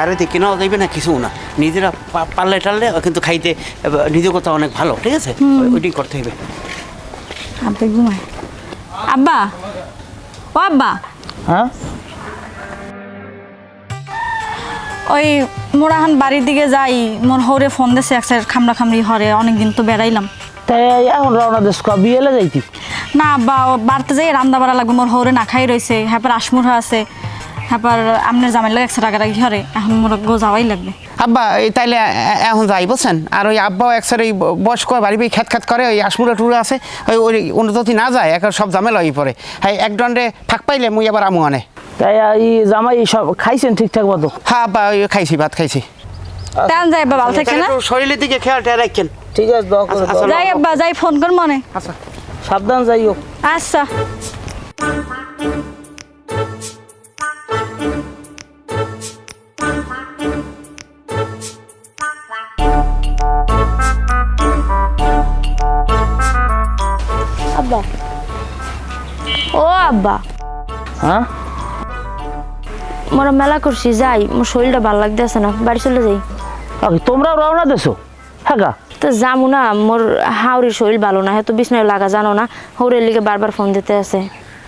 বাইরে থেকে কেনাও যাইবে না কিছু না, নিজেরা পারলে টাললে কিন্তু খাইতে নিজের কথা অনেক ভালো, ঠিক আছে? ওইটাই করতে হবে। আব্বা ঘুমায়। আব্বা, ও আব্বা, হ্যাঁ ওই মোরাহান বাড়ির দিকে যাই, মোর হরে ফোন দিছে এক সাইড খামড়া খামড়ি হরে, অনেকদিন তো বেড়াইলাম। তাই এখন রওনা দেশ বিয়েলে যাইতি? না আব্বা, বাড়তে যাই রান্না বাড়া লাগবে, মোর হরে না খাই রয়েছে, হ্যাপার আসমুর আছে, হ্যাপার আপনার জামাই লাগে একশো টাকা রাখি হরে, এখন মোর গো যাওয়াই লাগবে। আব্বা তাইলে এখন যাই বুঝছেন, আর ওই আব্বাও একসাথে ওই বয়স্ক বাড়ি বাড়ি খ্যাত করে, ওই আসমুরা টুরা আছে, ওই উন্নতি না যায় এখন সব ঝামেলা হয়ে পড়ে। হ্যাঁ এক দণ্ডে ফাঁক পাইলে মুই আবার আমু আনে। তাই এই জামাই সব খাইছেন ঠিকঠাক মতো? হ্যাঁ আব্বা ওই খাইছি, ভাত খাইছি। তেন যাই আব্বা, ভালো থাকে না? শরীরের দিকে খেয়াল টেয়াল রাখেন। ঠিক আছে, দোয়া করে দাও। যাই আব্বা, যাই ফোন কর মনে। আচ্ছা সাবধান যাইও। আচ্ছা। আব্বা, ও আব্বা, হ্যাঁ মোরা মেলা করছি, যাই, মোর শরীরটা ভালো লাগতেছে না, বাড়ি চলে যাই। তোমরাও রওনা দেছো? হ্যাঁ তো যামু না, মোর হাওড়ির শরীর ভালো না, হ্যাঁ তো বিছনায় লাগা জানো না, হৌরের লিগে বারবার ফোন দিতে আছে।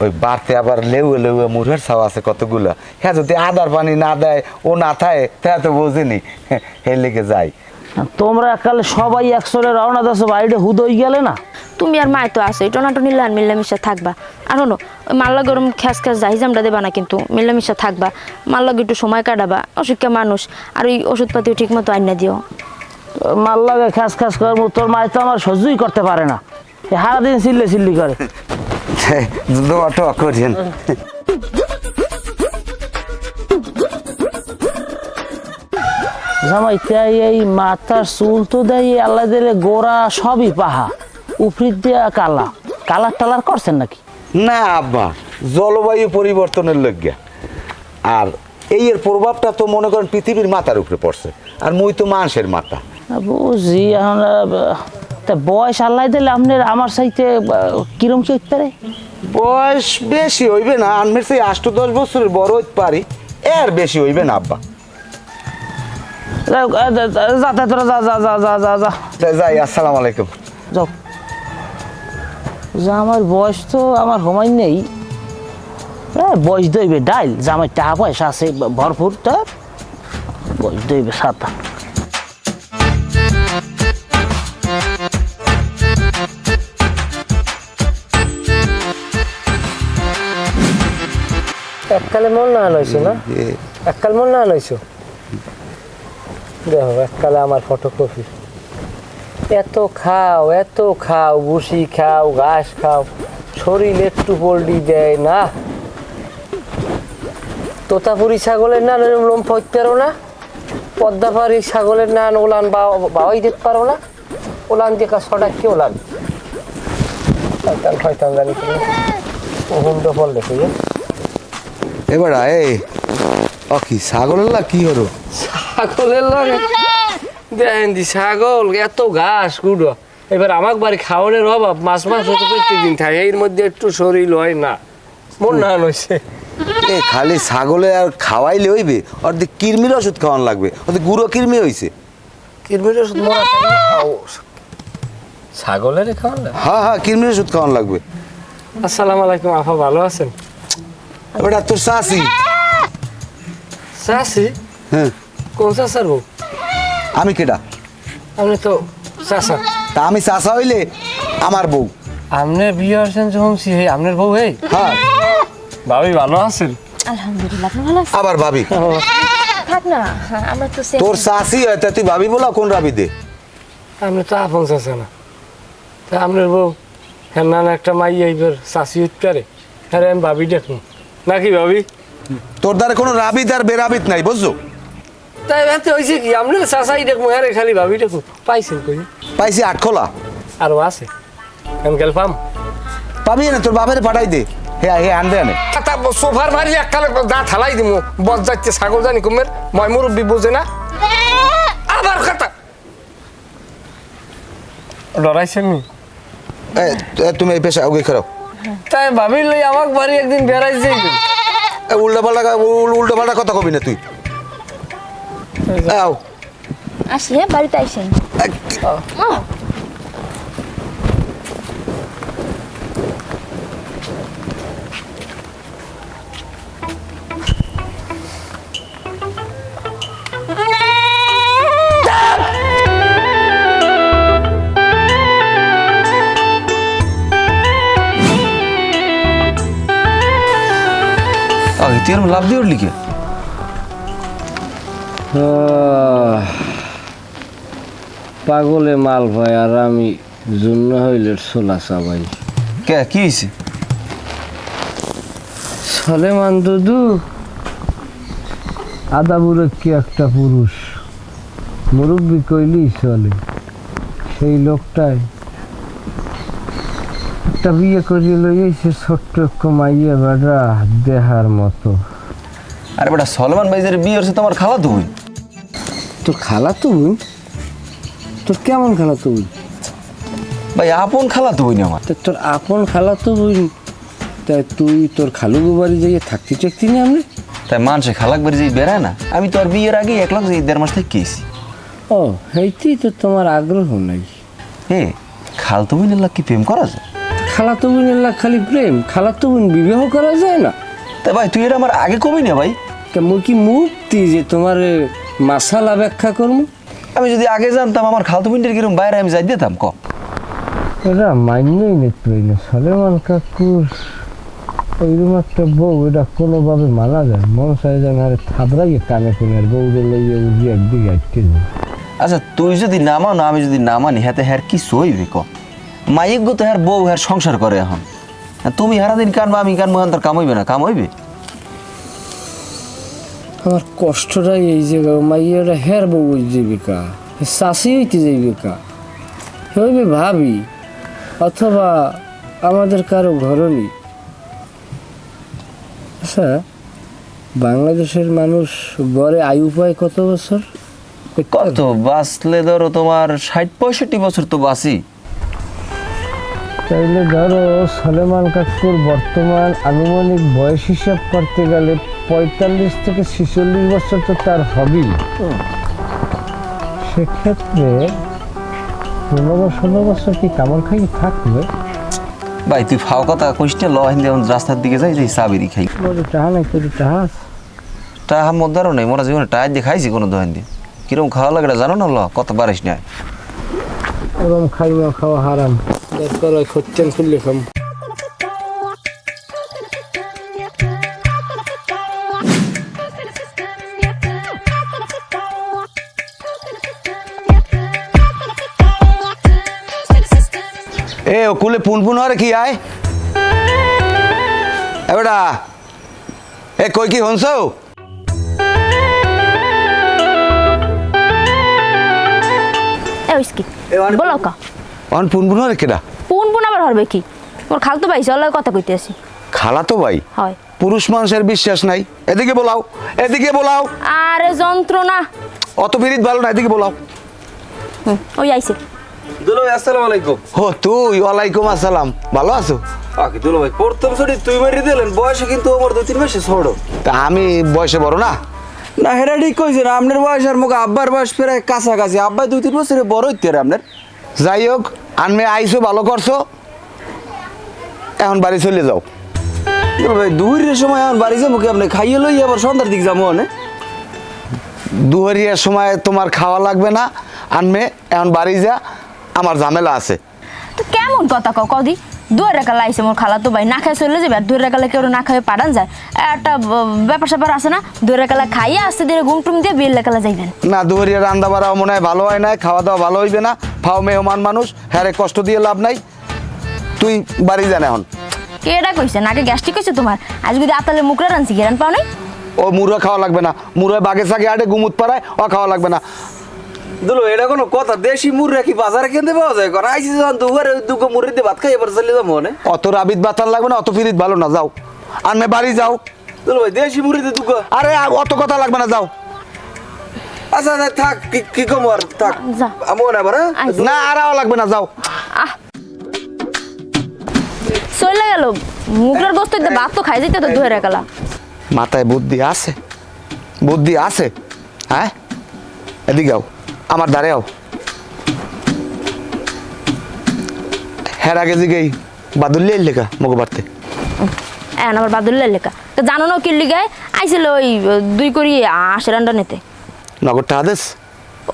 ওই বাড়তে আবার লেউয়ে লেউয়ে মুড়ের ছাও আছে কতগুলা, হ্যাঁ যদি আদার পানি না দেয় ও না থাকে তা তো বোঝেনি, এর লেগে যাই। তোমরা কালে সবাই একসরে রওনা দেছো, বাড়িটা হুদ হয়ে গেলে না? তুমি আর মায় তো আছে, টনাটনি লান মিল্লামিশা থাকবা। আর হলো ওই মাল্লা গরম খ্যাস খ্যাস জাহিজামটা দেবা না, কিন্তু মিল্লামিশা থাকবা, মাল্লাগ একটু সময় কাটাবা, অসুখা মানুষ, আর ওই ওষুধপাতিও ঠিক মতো আইনা দিও। মাল লাগে খাস খাস করে, তোর মায় তো আমার সহ্যই করতে পারে না, সারাদিন চিল্লি চিল্লি করে। দোয়া টোয়া করেন। জামাই তাই এই মাথার চুল তো দেয় আল্লাহ দিলে গোড়া সবই পাহা, উফরিত দিয়া কালা, কালার টালার করছেন নাকি? না আব্বা, জলবায়ু পরিবর্তনের লজ্ঞা, আর এই এর প্রভাবটা তো মনে করেন পৃথিবীর মাথার উপরে পড়ছে, আর মুই তো মানুষের মাথা। বুঝি এখন তা বয়স আল্লাহ দিলে আপনার আমার চাইতে কিরম কি হইতে পারে? বয়স বেশি হইবে না, আনমের সেই 8-10 বছরের বড় হইতে পারি, এর বেশি হইবে না আব্বা। যাতে তোরা যা যা যা যা যা যা যাই, আসসালামু আলাইকুম। যাও যা, আমার বয়স তো আমার হোমাই নেই, বয়স দইবে ডাইল, জামাই টাকা পয়সা আছে ভরপুর, তার বয়স দইবে সাতা। এককালে মন না লইছো না, এককাল মন না লইছো, দেখো এককালে আমার ফটোকপি, এত খাও, ভুসি খাও, ঘাস খাও, শরীর একটু পোল্ট্রি দেয় না। তোতাপুরি ছাগলের নান লোম ফইতে পারো না, পদ্মাপাড়ি ছাগলের নান ওলান বাওয়াই দিতে পারো না, ওলান দিয়ে ছটা কি ওলান শয়তান জানি হুন্ড ফল দেখে এবার এই কি ছাগলের লাগ কি হলো? ছাগলের লাগে দেখেন দি ছাগল এত ঘাস গুঁড়ো, এবার আমার বাড়ি খাওয়ানোর অভাব, মাছ হতো প্রত্যেকদিন থাকে, এর মধ্যে একটু শরীর হয় না, মন না হয়েছে। এ খালি ছাগলে আর খাওয়াইলে হইবে, ওর কৃমির ওষুধ খাওয়ান লাগবে, ওদের গুঁড়ো কৃমি হয়েছে। কৃমির ওষুধ মরা খাও, ছাগলের খাওয়ান লাগে? হ্যাঁ কৃমির ওষুধ খাওয়ান লাগবে। আসসালামু আলাইকুম আপা, ভালো আছেন? ওটা তোর চাষি। চাষি? হ্যাঁ। কোন চাষার বউ? আমি কেডা? আপনি তো চাষা। তা আমি চাষা হইলে আমার বউ। আপনি বিয়ে আসছেন যখন আপনার বউ? এই হ্যাঁ। ভাবি ভালো আছেন? আলহামদুলিল্লাহ, আপনি ভালো আছেন? আবার ভাবি? থাক না, আমরা তো তোর চাষি হয় তা তুই ভাবি বলা কোন রাবি দে? আপনি তো আপন চাষা না, তা আপনার বউ হ্যাঁ না একটা মাই এইবার চাষি হইতে পারে, হ্যাঁ আমি ভাবি দেখুন নাকি ভাবি? তোর দ্বারা কোনো রাবিত আর বেরাবিত নাই, বুঝছো? তাই ভাবতে হয়েছে কি, আপনার চাষাই দেখুন, হ্যাঁ খালি ভাবি দেখুন। পাইছেন কই? পাইছি আটখোলা। আরও আছে আমি গেল পাম? পাবি না, তোর বাপের পাঠাই দে, হে আনবে আনে। সোফার মারি এককালে দা থালাই দিব, বজ যাচ্ছে ছাগল জানি কুমের, ময় মুরব্বী বোঝে না। আবার কথা ডরাইছেন নি? তুমি এই পেশা ওকে খারাপ। তাই ভাবিলে আমার বাড়ি একদিন বেড়াই যাইবে। উল্টা পাল্টা কথা কবি না তুই। আও আসি, হ্যাঁ, বাড়িতে আইসেন। আগে তুই এরকম লাভ দিয়ে উঠলি কে? পাগলে মাল ভাই, আর আমি জন্য হইলে সোলা চাবাই। কে কি হয়েছে? সলেমান দুদু আদা বুড়ো কি একটা পুরুষ, মুরব্বী কইলি চলে। সেই লোকটাই একটা বিয়ে করিয়ে লইয়েছে, ছোট্ট মাইয়া বেড়া দেহার মতো। আরে বেটা সলমান ভাইজার বিয়ে হচ্ছে তোমার খালা তো বোন। তোর খালা তো বোন? তোর কেমন খালা তো বোন? ভাই আপন খালা তো বোন আমার। তা তোর আপন খালা তো বোন, তাই তুই তোর খালু বাড়ি যাইয়ে থাকতে চাকতি নি আমি? তাই মানুষে খালাক বাড়ি যে বেড়ায় না, আমি তো আর বিয়ের আগে 1 লাখ 1.5 মাস থেকে গেছি। ও সেইতেই তো তোমার আগ্রহ নাই। হে খাল তো বোনের লাগ কি প্রেম করা যায়? খালা তো বোনের লাগ খালি প্রেম, খালা তো বোন বিবাহ করা যায় না? তা ভাই তুই এটা আমার আগে কবি না ভাই। মুই কি মুক্তি যে তোমার মাসালা ব্যাখ্যা করবো? আমি যদি আগে জানতাম আমার খালতো বোনদের কিরম বাইরে আমি যাই দিতাম ক। এরা মান্যই নিতে পারি না। সলেমান কাকুর ওইরকম একটা বউ, এটা কোনোভাবে মানা যায়? মন চাই যেন আরে থাবড়াইয়ে কানে কোনে আর বউদের লইয়ে উঠি একদিকে আটকে যায়। আচ্ছা তুই যদি না মানো আমি যদি না মানি হাতে হ্যার কি সইবে ক? মাইক গো তো হ্যার বউ হ্যার সংসার করে এখন। আর তুমি সারাদিন কানবা আমি কানবো, তোর কাম হইবে না? কাম হইবে? আমার কষ্টটাই এই যে মাইয়াটা হের বউ জীবিকা, চাষি হইতে জীবিকা হইবে ভাবি, অথবা আমাদের কারো ঘরনি। আচ্ছা বাংলাদেশের মানুষ গড়ে আয়ু পায় কত বছর? কত বাঁচলে ধরো তোমার 60-65 বছর তো বাঁচি। তাইলে ধরো সলেমান কাকুর বর্তমান আনুমানিক বয়স হিসাব করতে গেলে 45 থেকে 46 বছর তো তার হবেই। সেক্ষেত্রে 15-16 বছর কি কামড় খাই থাকবে? ভাই তুই ফাও কথা কইস না, ল হিন্দি এখন রাস্তার দিকে যাই যাই সাবেরি খাই। বলে টাহা নাই তোর টাহা টাহা মদ্দারও নেই, মোরা জীবনে টায়ার দিয়ে খাইছি কোনো দোকান দিয়ে। কিরকম খাওয়া লাগে এটা জানো না? ল কত পারিস না। ওরম খাইমা খাওয়া হারাম, দরকার হয় খচ্চেন খুললে খাম। এ ও কুলে পুনপুন হরে কি আয় এ বেটা, এ কই কি হনছ? বলো কা অন পুনপুন হরে কেডা? পুন পুন আবার হরবে কি? মোর খালতো ভাই চল কথা কইতে আসি। খালা তো ভাই? হয়। পুরুষ মানুষের বিশ্বাস নাই। এদিকে বলাও, এদিকে বলাও। আরে যন্ত্রণা, অত বিরিত ভালো না, এদিকে বলাও। ওই আইছে। দুলো ভাই আসসালামু আলাইকুম। ও তুই? ওয়ালাইকুম আসসালাম। ভালো আছো? আগে দুলো ভাই প্রথম ছড়ি তুই মারি দিলেন, বয়সে কিন্তু আমার 2-3 মাসে ছোট। তা আমি বয়সে বড় না? না হেরা ঠিক কইছেন, আপনার বয়স আর মুখ আব্বার বয়স প্রায় কাছাকাছি। আব্বাই 2-3 বছরে বড় হইতে রে আপনার। যাই হোক, আনমে আইসো, ভালো করছো। এখন বাড়ি চলে যাও। দুলো ভাই দুপুরের সময় এখন বাড়ি যাবো কি? আপনি খাইয়ে লই আবার সন্ধ্যার দিক যাবো অনে। দুহরিয়ার সময় তোমার খাওয়া লাগবে না। আনমে এখন বাড়ি যা, আমার ঝামেলা আছে। তো কেমন কথা কও কদি? 2 টাকা লাইছে মোর খালা তো ভাই, না খাই চলে যাবে। আর 2 টাকা কেউ না খাইয়ে পাঠান যায়? একটা ব্যাপার স্যাপার আছে না? 2 টাকা খাইয়ে আসতে দিয়ে ঘুম টুম দিয়ে বিয়ের লেখালা যাইবেন না, দুহরিয়ার রান্না বাড়াও মনে হয় ভালো হয় না, খাওয়া দাওয়া ভালো হইবে না। ফাও মেহমান মানুষ, হ্যাঁ কষ্ট দিয়ে লাভ নাই। তুই বাড়ি যান এখন। কেডা কইছে? নাকে গ্যাস্ট্রিক কইছে তোমার? আজ যদি আতালে মুখরা রানছি গেরান পাও নাই? ও মুরগা খাওয়া লাগবে না। মুরগা বাগে সাগে আটে গুমুত পাড়ায়, ও খাওয়া লাগবে না। দুলো এটা কোনো কথা? দেশি মুরগি কি বাজারে কিনতে পাওয়া যায়? কারণ আইসি যখন দুপুরে 2 মুরগি দিয়ে ভাত খাই এবার চলে যাবো অনে। অত রাবিত বাতার লাগবে না, অত ফিরিত ভালো না। যাও, আনমে বাড়ি যাও। দুলো ভাই দেশি মুরগি দিয়ে 2। আরে অত কথা লাগবে না, যাও। আচ্ছা থাক, কি কম আর থাক। যা। আমো না বারা না আরাও লাগবে না, যাও। চলে গেল মুখরার গোস্ত দিতে ভাত তো খাই যাইতে তো 2 টাকা। মাথায় বুদ্ধি আছে? বুদ্ধি আছে? হ্যাঁ, এদিকে আও, আমার ধারে আও। হ্যাঁ আগে জিগেই বাদুল্লি লেখা মগো বাড়তে। এখন আবার বাদুল্লার লেখা তো জানো না কি লিগায় আইছিল ওই 2 কোটি 80 রান্ডা নিতে। নগরটা আদেশ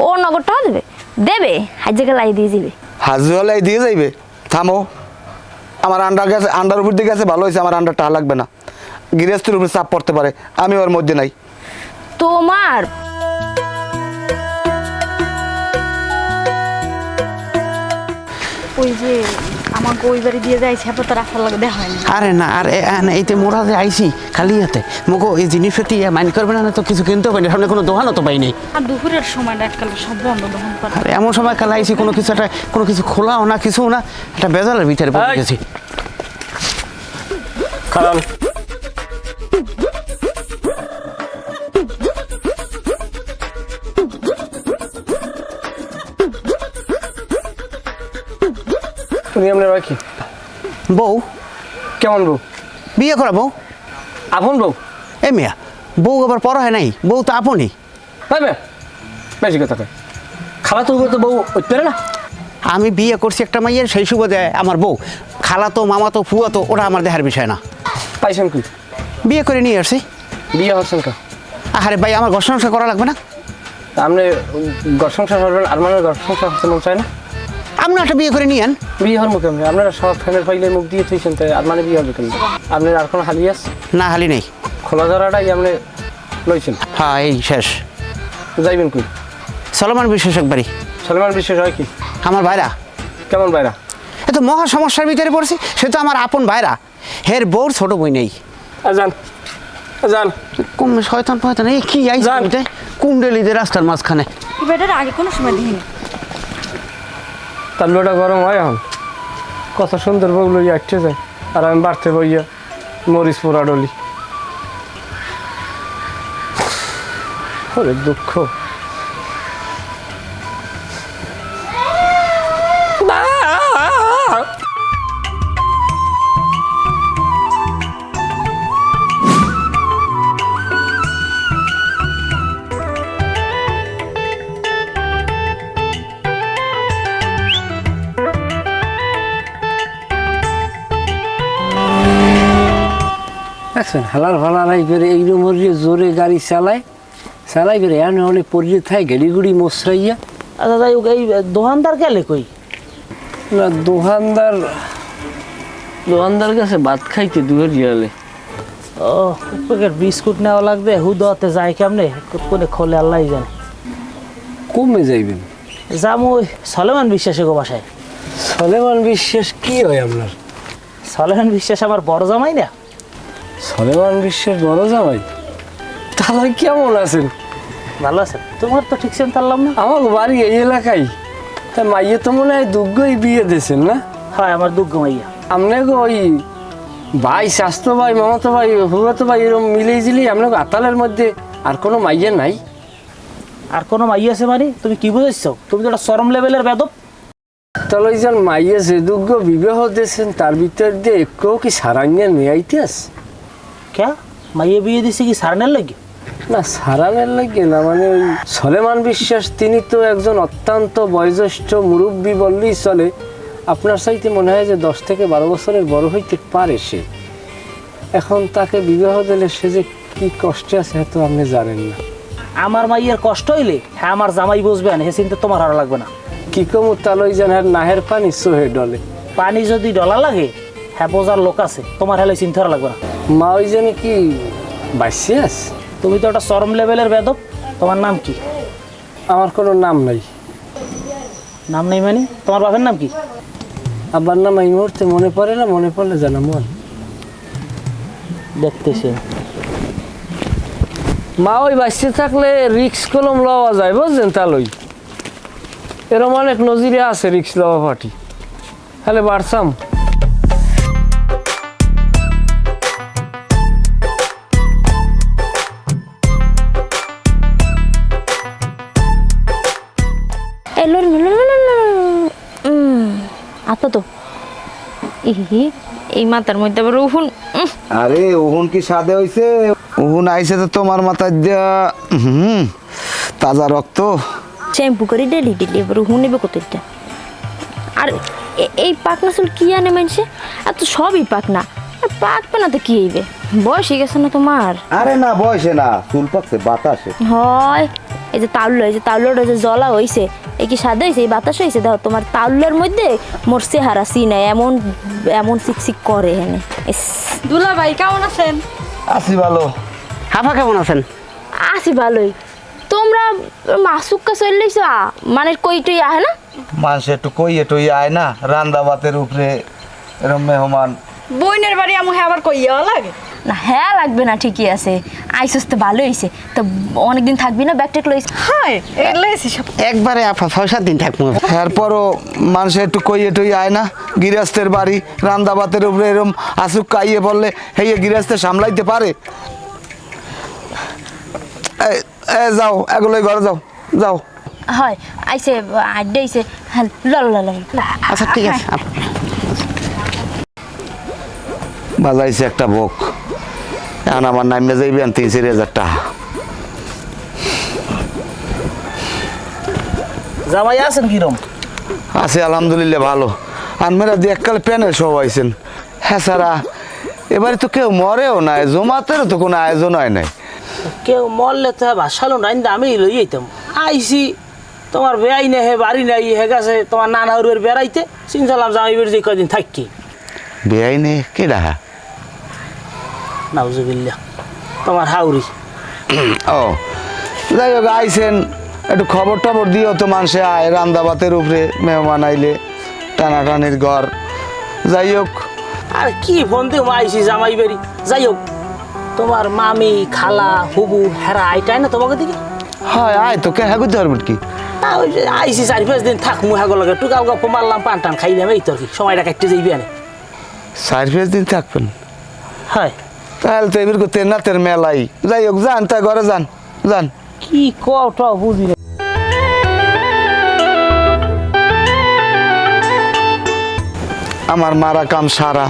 ও নগরটাও দেবে দেবে হাজ্জাকে লাই দিয়ে যাবে। হাজুয়ালাই দিয়ে যাইবে। থামো, আমার আন্ডার উপর দিকে আছে, ভালো হয়েছে, আমার আন্ডার টাকা লাগবে না। গৃহস্থের উপরে চাপ পড়তে পারে, আমি ওর মধ্যে নাই। তোমার ওই যে আমাকে ওই বাড়ি দিয়ে যাইছে এত তো রাস্তার লাগে দেখা হয়নি। আরে না, আর এইতে মোরা যে আইছি খালি হাতে মগো এই জিনিসপাতি মাইন্ড করবে না, তো কিছু কিনতেও পাইনি, সামনে কোনো দোকানও তো পাইনি। আর দুপুরের সময় এককালে সব বন্ধ দোকান পাট। আর এমন সময় কাল আইছি কোনো কিছু খোলাও না, কিছু না, একটা বেজালের ভিতরে পড়ে এই! গেছি। কারণ তুমি আপনার বাকি বউ কেমন বউ? বিয়ে করা বউ? আপন বউ? এ মিয়া, বউ আবার পড়া হয় নাই, বউ তো আপনই। হ্যাঁ মেয়ে, বেশি কথা কয়। খালা তো বউ উঠতে না। আমি বিয়ে করছি একটা মাইয়ের, সেই সুবাদে আমার বউ। খালাতো মামাতো ফুয়াতো ওটা আমার দেহার বিষয় না। পাইছেন কি? বিয়ে করে নিয়ে আসছি। বিয়ে হচ্ছেন কা? আরে ভাই, আমার ঘর সংসার করা লাগবে না? আপনি ঘর সংসার করবেন, আর মানে ঘর সংসার হচ্ছে মন চায় না? আপনি একটা বিয়ে করে নিয়েন। বিয়ে হওয়ার মুখে আপনারা সব ফ্যানের পাইলে মুখ দিয়ে থইছেন, তাই আর মানে বিয়ে হবে কেন? আপনার আর কোনো হালি আছে? না, হালি নেই। খোলা ধরাটাই আপনি লইছেন। হ্যাঁ, এই শেষ। যাইবেন কই? সলমান বিশ্বাস একবারই। সলমান বিশ্বাস হয় কি? আমার ভাইরা। কেমন বাইরা? এ তো মহা সমস্যার ভিতরে পড়ছি, সে তো আমার আপন ভাইরা। হের বউর ছোট বই নেই। যান যান। কম শয়তান ফয়তান, এই কি আইছে যান। কুমডেলিদের রাস্তার মাঝখানে। এই বেটার আগে কোনো সময় দেখিনি। তার লোটা গরম হয় এখন, কত সুন্দর বউ লইয়া আটকে যায়, আর আমি বাড়তে বইয়া মরিচ পোড়া ডলি। ওরে দুঃখ। দেখছেন হালার ফালাই করে এইরকম জোরে গাড়ি চালাই করে এনে অনেক পরিচিত থাকে গেড়ি গুড়ি মশরাইয়া। আচ্ছা যাই হোক, এই দোকানদার গেলে কই? না দোকানদার কাছে ভাত খাইতে দুয়ার গেলে। ও, প্যাকেট বিস্কুট নেওয়া লাগবে, হুদাতে যায় কেমনে কোনে খোলে আল্লাহ জানে। কমে যাইবেন? যাম ওই সলেমান বিশ্বাসে গো বাসায়। সলেমান বিশ্বাস কি হয় আপনার? সলেমান বিশ্বাস আমার বড় জামাই না। সলেমান বিশ্বাস বড় জামাই? তাহলে কেমন আছেন? ভালো আছে? তোমার তো ঠিক চিন্তা পারলাম না। আমার বাড়ি এই এলাকায়, তা মাইয়ে তো মনে হয় দুগ্গই বিয়ে দিয়েছেন না? হয়, আমার দুঃখ মাইয়া। আপনাকে ওই ভাই, স্বাস্থ্য ভাই, মামাতো ভাই, হুয়াতো ভাই এরকম মিলেই জিলেই আপনাকে আতালের মধ্যে আর কোনো মাইয়ে নাই? আর কোনো মাইয়া আছে মানে? তুমি কি বুঝেছো? তুমি তো একটা চরম লেভেলের বেদব। তাহলে ওই যে মাইয়ে যে দুগ্গ বিবাহ দিয়েছেন, তার ভিতর দিয়ে একটু কি সারাঙ্গে নিয়ে আইতেস? কে মাইয়া বিয়ে দিছে কি সারনের লাগে? না, সারানের লাগে না, মানে ওই সলেমান বিশ্বাস তিনি তো একজন অত্যন্ত বয়োজ্যেষ্ঠ মুরব্বী বললেই চলে। আপনার চাইতে মনে হয় যে 10 থেকে 12 বছরের বড় হইতে পারে সে। এখন তাকে বিবাহ দিলে সে যে কি কষ্টে আছে তো আপনি জানেন না। আমার মাইয়ের কষ্ট হইলে হ্যাঁ আমার জামাই বুঝবে না, হে চিন্তা তোমার আর লাগবে না। কি কমু তালই যেন নাহের পানি সোহে ডলে। পানি যদি ডলা লাগে হ্যাঁ বোঝার লোক আছে, তোমার হেলে চিন্তা লাগবে না। মা ওই যেন কি বাঁচি আছে? তুমি তো একটা চরম লেভেলের বেদব। তোমার নাম কি? আমার কোনো নাম নাই। নাম নেই মানে? তোমার বাপের নাম কি? আব্বার নাম এই মুহূর্তে মনে পড়ে না, মনে পড়লে জানা মন। দেখতেছি মা ওই বাঁচতে থাকলে রিক্স কলম লওয়া যায়, বুঝলেন? তালই এরম অনেক নজিরে আছে রিক্স লওয়া পার্টি। তাহলে বাড়ছাম। আচ্ছা তো এই মাথার মধ্যে আবার উহুন। আরে ওহুন কি সাদে হইছে? ওহুন আইছে তো তোমার মাথায় দিয়া, তাজা রক্ত। শ্যাম্পু করি ডেলি ডেলি এবার হুনেবে কতটা আর এই পাকনা চুল কি আনে মানুষে আর তো সবই পাকনা আর পাকবে না তো কি হইবে বয়স হয়ে গেছে না তোমার আরে না বয়সে না, চুল পাকছে বাতাসে। হয় এই যে তাউলোটা যে জলা হইছে এই কি সাদা হয়েছে এই বাতাস হয়েছে দেখো তোমার তাউলার মধ্যে মোর চেহারা সিনাই এমন এমন চিকচিক করে এখানে দুলা ভাই কেমন আছেন? আছি ভালো। হাফা কেমন আছেন? আছি ভালোই তোমরা মাসুক্কা চললেছ মানে কইটই আহে না মানুষ একটু কইয়ে টইয়ে আয় না, রান্দা ভাতের উপরে এরম মেহমান। বইনের বাড়ি আমি আবার কইয়া লাগে না হ্যাঁ লাগবে না ঠিকই আছে আইসস তো ভালো হয়েছে তো অনেকদিন থাকবি না ব্যাগ টেক লইস হাই এগুলো এসে সব একবারে আপা 6-7 দিন থাকবো। এরপরও মানুষ একটু কইয়ে টইয়ে আয় না, গৃহস্থের বাড়ি রান্দা ভাতের উপরে এরম আসুক কাইয়ে বললে হেয়ে গৃহস্থে সামলাইতে পারে? যাও এগুলোই ঘরে যাও যাও। হয় আইসে আড্ডে আইসে হ্যাঁ ল আচ্ছা ঠিক আছে বাজাইছে একটা বক, এখন আমার নামে যাইবেন 3-4 টাকা। জামাই আছেন কিরম? আছে আলহামদুলিল্লাহ ভালো। আর মেরা দিয়ে এককালে প্যানের সব আইছেন। হ্যাঁ সারা এবারে তো কেউ মরেও নাই, জমাতেরও তো কোনো আয়োজন হয় নাই। কেউ মরলে তো ভাসালো নাই, আমি লই যেতাম। আইসি তোমার বেয়াই নেই হে বাড়ি নাই হে গেছে তোমার নানা উড়ের বেড়াইতে চিন্তালাম জামাই বেড়ে যে কদিন থাকি। বেআইনে কে ডাহা? নাউজুবিল্লাহ তোমার হাউরি। ও যাই হোক আইসেন, একটু খবর টবর দিও তো, মানুষে আয় রান্দা ভাতের উপরে মেহমান আইলে টানাটানির ঘর। যাই হোক আর কি ফোন দিয়ে আইসি জামাই বেরি। যাই হোক তোমার মামি খালা হুবু হেরা আইটাই না তোমাকে দিকে? হয় আয় তো কে হ্যাঁ করতে পারবেন কি? না ওই যে আইসি 4-5 দিন থাকমু হ্যাগো লাগে টুকাও গপ্প মারলাম পান টান খাইলাম এই তো আর কি সময়টা কাটতে যাইবি আনে। 4-5 দিন থাকবেন? হয় তাহলে তো এবার করতে নাতের মেলাই। যাই হোক যান তাই ঘরে যান যান। কি কটা বুঝি না। আমার মারা কাম সারা।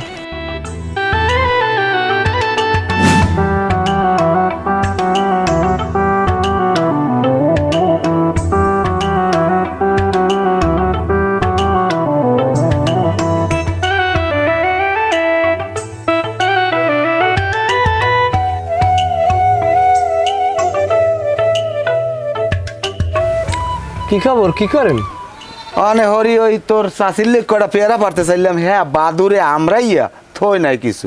কি খবর কি করেন? অনে হরি ওই তোর চাষির কটা পেয়ারা পারতে চাইলাম, হ্যাঁ বাদুরে আমরাইয়া থই নাই কিছু।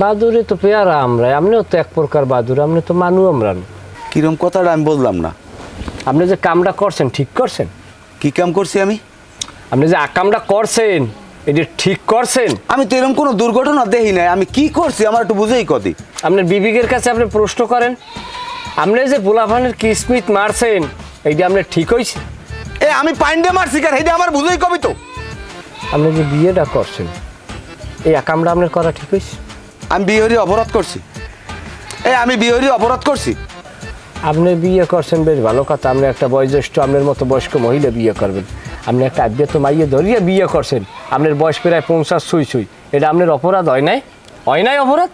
বাদুরে তো পেয়ারা আমরা, আপনিও তো এক প্রকার বাদুর, আপনি তো মানু আমরান। কিরম কথাটা আমি বললাম না। আপনি যে কামটা করছেন ঠিক করছেন? কি কাম করছি আমি? আপনি যে আকামটা করছেন এটা ঠিক করছেন? আমি তো এরকম কোনো দুর্ঘটনা দেখি নাই, আমি কি করছি আমার একটু বুঝেই কদি। আপনার বিবেকের কাছে আপনি প্রশ্ন করেন, আপনি যে পোলাপানের কিসমিত মারছেন এইটা আপনার ঠিক হয়েছে? এ আমি পাইন্ডে মারছি কার এইটা আমার বুঝেই কবি তো। আপনি যে বিয়েটা করছেন এই আকামটা আপনার করা ঠিক হয়েছে? আমি বিহরি অপরাধ করছি? আমি বিহরি অপরাধ করছি? আপনি বিয়ে করছেন বেশ ভালো কথা, আপনি একটা বয়োজ্যেষ্ঠ আপনার মতো বয়স্ক মহিলা বিয়ে করবেন, আপনি একটা আব্যে তো মাইয়ে ধরিয়ে বিয়ে করছেন, আপনার বয়স প্রায় 50 ছুঁই, এটা আপনার অপরাধ হয় নাই? হয় নাই অপরাধ?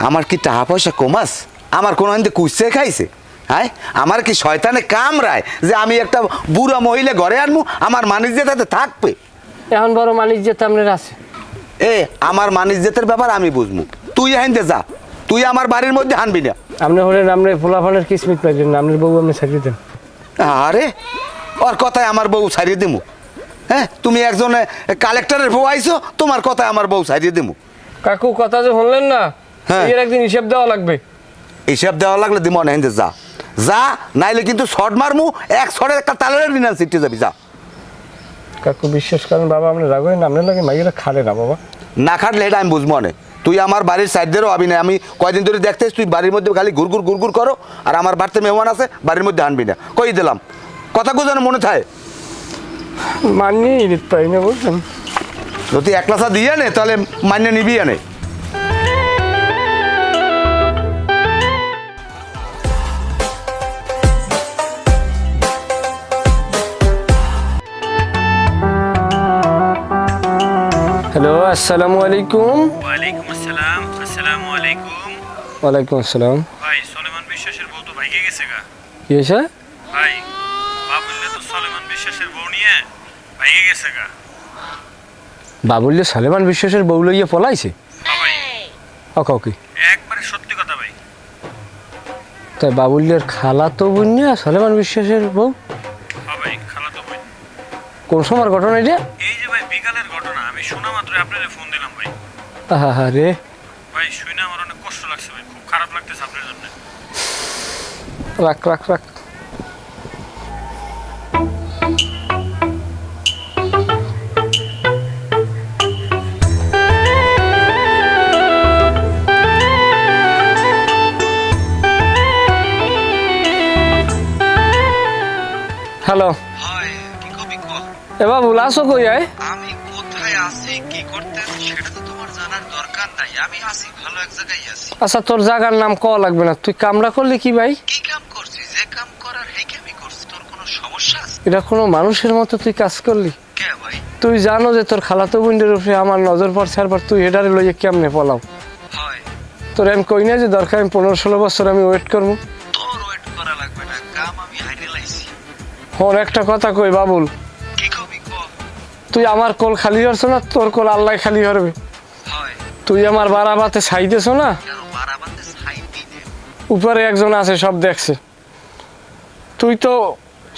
আমার কি টাকা পয়সা কমাস? আমার কোনো আনতে কুচে খাইছে? হ্যাঁ আমার কি শয়তানে কামড়ায় যে আমি একটা বুড়া মহিলা ঘরে আনবো, আমার মানিজ্য তাতে থাকবে? এখন বড় মানিজ্যতা আপনার আছে? আমার মানিজ্যতের ব্যাপার আমি বুঝবো, তুই হানতে যা, তুই আমার বাড়ির মধ্যে হানবি না। আপনি হলেন আপনার পোলাপানের কিসমিত পাইলেন না, আপনার বউ আপনি ছাড়িয়ে দেন। আরে ওর কথায় আমার বউ ছাড়িয়ে দেবো? হ্যাঁ তুমি একজন কালেক্টরের বউ আইছো, তোমার কথায় আমার বউ ছাড়িয়ে দেবো? কাকু কথা যে শুনলেন না, হ্যাঁ। এর একদিন হিসাব দেওয়া লাগবে। হিসাব দেওয়া লাগলে দিমো না, হেনতে যা যা, নাইলে কিন্তু শর্ট মারমু, এক শর্টের একটা তালের বিনা সিটে যাবি, যা। কাকু বিশ্বাস করেন বাবা, আপনি রাগ হয়ে না, আপনার লাগে মাইয়েরা খালে না বাবা। না খাটলে এটা আমি বুঝবো না। তুই আমার বাড়ির সাইডেরও হবি না। আমি কয়দিন ধরে দেখতেছ তুই বাড়ির মধ্যে খালি ঘুরঘুর করো, আর আমার বাড়িতে মেহমান আছে বাড়ির মধ্যে আনবি না, কই দিলাম। কথা যেন মনে থাকে। মানিয়ে পাই না বলছেন। যদি এক লাসা দিয়ে নে তাহলে মান্য নিবি আনে। হ্যালো আসসালামু আলাইকুম। ওয়ালাইকুম আসসালাম। আসসালামু আলাইকুম। ওয়ালাইকুম আসসালাম। ভাই সুলেমান বিশ্বাসের বউ তো ভাইগে গেছে গা। কি হয়েছে? ভাই নিয়ে ভাইয়ে গেছে গা। বাবুল্য সালেমান বিশ্বাসের বউ লইয়া পলাইছে? হ্যাঁ ভাই, কি একবারে সত্যি কথা ভাই। তাই বাবুল্যের খালা তো বুঝিয়া সালেমান বিশ্বাসের বউ? হ্যাঁ ভাই, খালাতো ভাই। কোন সময় ঘটনা এটা? এই যে ভাই বিকালের ঘটনা, আমি শোনা মাত্র আপনাদের ফোন দিলাম ভাই। আহা রে, ভাই শুনে আমার অনেক কষ্ট লাগছে ভাই, খুব খারাপ লাগতেছে আপনার জন্য। রাখ রাখ রাখ। হ্যালো, হয় কি কবি ক এ বাবু লাসো কই আয়? আমি কোথায় আছি কি করতেছি সেটা তো তোমার জানার দরকার নাই। আমি আছি, ভালো এক জায়গায় আছি। আচ্ছা তোর জায়গার নাম ক লাগবে না, তুই কামরা করলি কি ভাই? কি কাম করছি? যে কাম করার এই কামই করছি। তোর কোনো সমস্যা আছে? এটা কোনো মানুষের মতো তুই কাজ করলি? কে ভাই? তুই জানো যে তোর খালাতো বোনের উপরে আমার নজর পড়ছে, আর তুই হেডারে লইয়ে কেমনে পলাও? হয় তোর আমি কই না যে দরকার আমি 15-16 বছর আমি ওয়েট করবো? তোর ওয়েট করা লাগবে না, কাম আমি হাইরে লাইছি। হন একটা কথা কই বাবুল, কি কবি ক তুই আমার কোল খালি হরছ না, তোর কোল আল্লাহ খালি হরবে। হয় তুই আমার বারাবাতে ছাইতেছ না, কেন বারাবাতে ছাই দিনে? উপরে একজন আছে সব দেখছে। তুই তো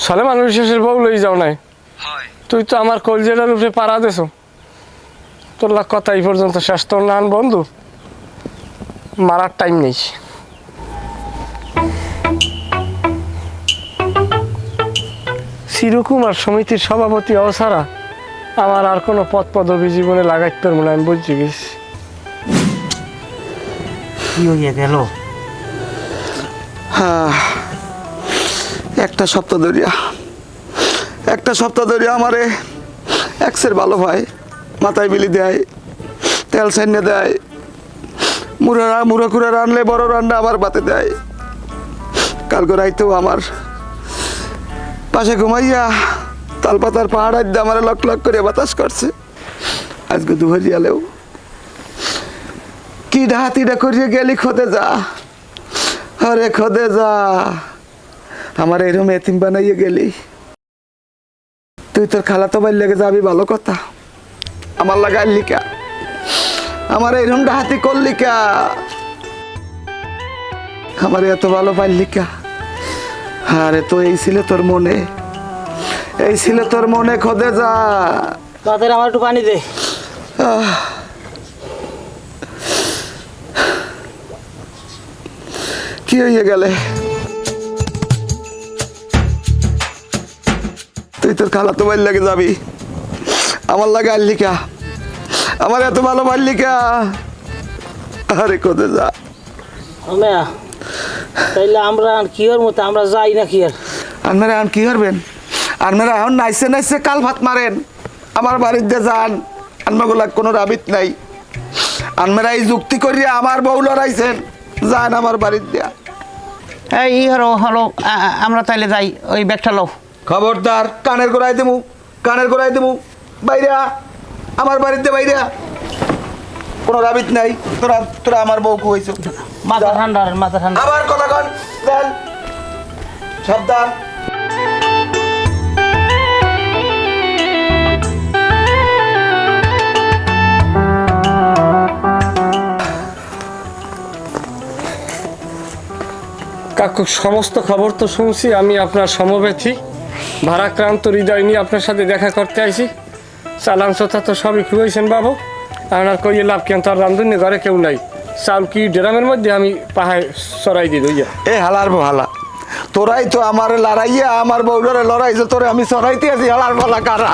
সালেমান বিশ্বাসের বউ লই যাও নাই, হয় তুই তো আমার কলজেটার উপরে পাড়া দেছ। তোর লাগ কথা এই পর্যন্ত শেষ। তোর নান বন্ধু মারার টাইম নেই। চিরকুমার সমিতির সভাপতি অসারা আমার আর কোনো পদ পদবি জীবনে লাগাইতে পারবো না, আমি বুঝছি গেছি। কি হয়ে গেল? একটা সপ্তাহ ধরিয়া আমারে এক্সের ভালো ভাই মাথায় বিলি দেয়, তেল সাইনে দেয়, মুড়া কুড়া রানলে বড় রান্না আমার বাতে দেয়। কালকে রাইতেও আমার পাশে ঘুমাইয়া তালপাতার পাহাড় দিয়ে আমার লক লক করে বাতাস করছে। আজকে দুহারিয়ালেও কি ডাহাতিটা করিয়ে গেলি খোদে যা, আরে খোদে যা, আমার এরম এতিম বানাইয়ে গেলি। তুই তোর খালাতো ভাই লেগে যাবি ভালো কথা, আমার লাগাইলি কা, আমার এরম ডাহাতি করলি কা, আমার এত ভালো পাইলি কা। আরে তো এই ছিল তোর মনে, এই ছিল তোর মনে খোদে যা। তাদের আমার একটু পানি দে। কি হয়ে গেলে? তুই তোর খালাতো ভাই লেগে যাবি, আমার লাগে আল্লিকা, আমার এত ভালো পাল্লিকা। আরে কোথায় যা মেয়া, তাইলে আমরা কি ওর মতো আমরা যাই না কি আর? আপনারা এখন কি করবেন? আপনারা এখন নাইসে নাইসে কাল ভাত মারেন, আমার বাড়িতে যান, আনমাগুলা কোনো রাবিত নাই। আপনারা এই যুক্তি করিয়া আমার বউ লড়াইছেন, যান আমার বাড়ির দিয়া। এই হলো হলো আমরা তাইলে যাই, ওই ব্যাগটা লো। খবরদার, কানের গোড়ায় দেবো, কানের গোড়ায় দেবো, বাইরা আমার বাড়িতে বাইরা, কোনো রাবিত নাই। তোরা তোরা আমার বউ কইছো, মাথা ঠান্ডা, মাথা ঠান্ডা। আবার কথা কন, দেন সাবধান। কাকু সমস্ত খবর তো শুনছি, আমি আপনার সমব্যথী ভারাক্রান্ত হৃদয় নিয়ে আপনার সাথে দেখা করতে আইছি। চালান চোথা তো সবই খুঁজেছেন বাবু, আপনার কইয়ে লাভ কেন? তার রান্ধুনি ঘরে কেউ নাই, চাউল কি ড্রামের মধ্যে আমি পাহাড় চড়াই দিই দইয়া। এ হালার হালা, তোরাই তো আমার লড়াইয়া আমার বউডারে লড়াইছে, তোরে আমি সরাইতে আছি, হালার পালা কারা।